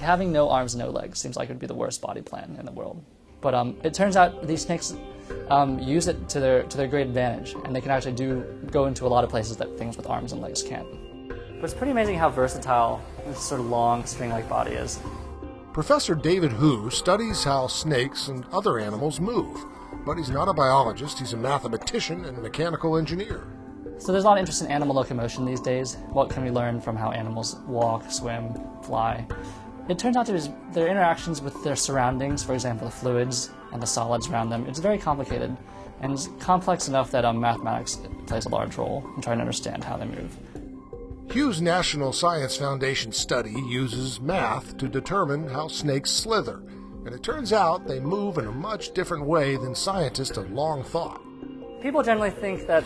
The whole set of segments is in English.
having no arms, no legs seems like it would be the worst body plan in the world. But it turns out these snakes use it to their great advantage, and they can actually go into a lot of places that things with arms and legs can't. But it's pretty amazing how versatile this sort of long, string-like body is. Professor David Hu studies how snakes and other animals move, but he's not a biologist, he's a mathematician and mechanical engineer. So there's a lot of interest in animal locomotion these days. What can we learn from how animals walk, swim, fly? It turns out their interactions with their surroundings, for example, the fluids and the solids around them, it's very complicated, and it's complex enough that mathematics plays a large role in trying to understand how they move. Hu's National Science Foundation study uses math to determine how snakes slither, and it turns out they move in a much different way than scientists have long thought. People generally think that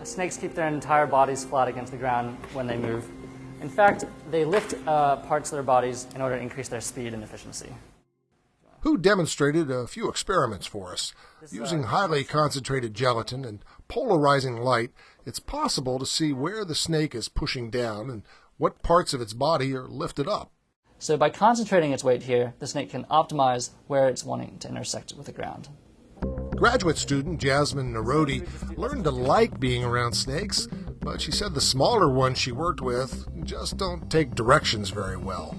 snakes keep their entire bodies flat against the ground when they move. In fact, they lift parts of their bodies in order to increase their speed and efficiency. Hu demonstrated a few experiments for us. Using highly concentrated gelatin and polarizing light, it's possible to see where the snake is pushing down and what parts of its body are lifted up. So by concentrating its weight here, the snake can optimize where it's wanting to intersect with the ground. Graduate student Jasmine Narodi learned to like being around snakes, but she said the smaller ones she worked with just don't take directions very well.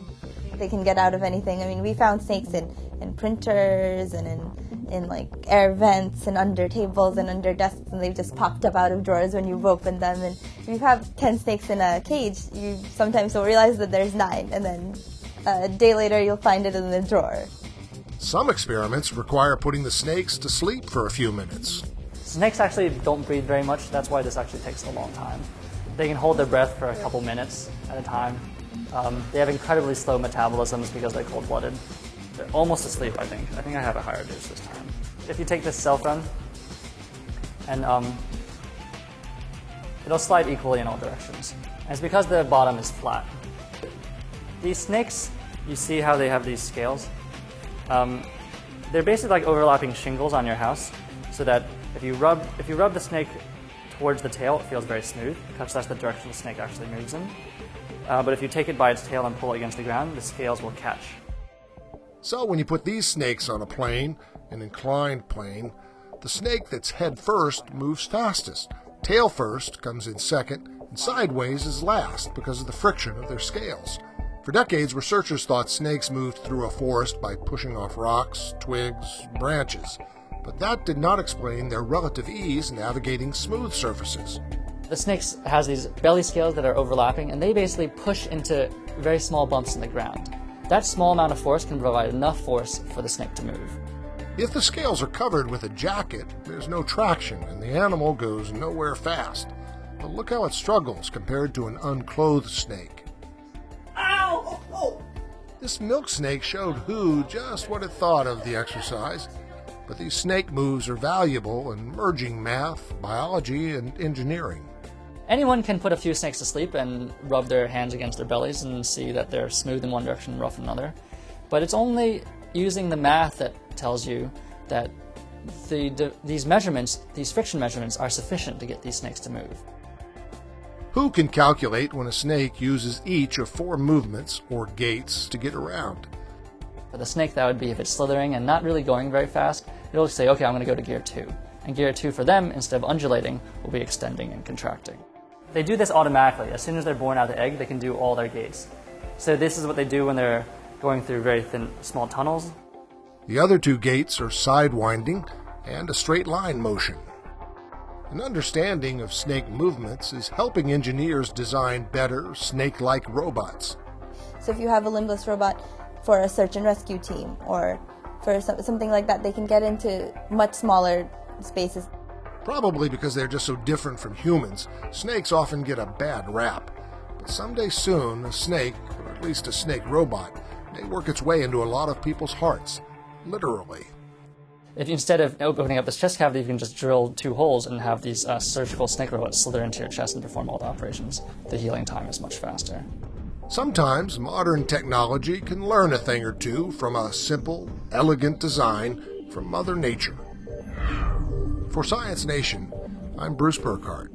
They can get out of anything. I mean, we found snakes in printers and in like air vents and under tables and under desks, and they've just popped up out of drawers when you've opened them. And if you have 10 snakes in a cage, you sometimes don't realize that there's 9, and then a day later you'll find it in the drawer. Some experiments require putting the snakes to sleep for a few minutes. Snakes actually don't breathe very much. That's why this actually takes a long time. They can hold their breath for a couple minutes at a time. They have incredibly slow metabolisms because they're cold-blooded. They're almost asleep, I think. I think I have a higher dose this time. If you take this cell phone, and it'll slide equally in all directions. And it's because the bottom is flat. These snakes, you see how they have these scales? They're basically like overlapping shingles on your house, so that if you rub the snake towards the tail, it feels very smooth, because that's the direction the snake actually moves in. But if you take it by its tail and pull it against the ground, the scales will catch. So when you put these snakes on a plane, an inclined plane, the snake that's head first moves fastest, tail first comes in second, and sideways is last because of the friction of their scales. For decades, researchers thought snakes moved through a forest by pushing off rocks, twigs, branches, but that did not explain their relative ease navigating smooth surfaces. The snake has these belly scales that are overlapping, and they basically push into very small bumps in the ground. That small amount of force can provide enough force for the snake to move. If the scales are covered with a jacket, there's no traction, and the animal goes nowhere fast. But look how it struggles compared to an unclothed snake. Ow! Oh. This milk snake showed Hu just what it thought of the exercise. But these snake moves are valuable in merging math, biology, and engineering. Anyone can put a few snakes to sleep and rub their hands against their bellies and see that they're smooth in one direction and rough in another. But it's only using the math that tells you that these measurements, these friction measurements, are sufficient to get these snakes to move. Hu can calculate when a snake uses each of 4 movements, or gaits, to get around. For the snake, that would be if it's slithering and not really going very fast, it'll say, okay, I'm going to go to gear 2. And gear 2 for them, instead of undulating, will be extending and contracting. They do this automatically. As soon as they're born out of the egg, they can do all their gaits. So this is what they do when they're going through very thin, small tunnels. The other 2 gaits are sidewinding and a straight line motion. An understanding of snake movements is helping engineers design better snake-like robots. So if you have a limbless robot for a search and rescue team, or for something like that, they can get into much smaller spaces. Probably because they're just so different from humans, snakes often get a bad rap. But someday soon, a snake, or at least a snake robot, may work its way into a lot of people's hearts, literally. If instead of opening up this chest cavity, you can just drill 2 holes and have these surgical snake robots slither into your chest and perform all the operations. The healing time is much faster. Sometimes modern technology can learn a thing or two from a simple, elegant design from Mother Nature. For Science Nation, I'm Bruce Burkhardt.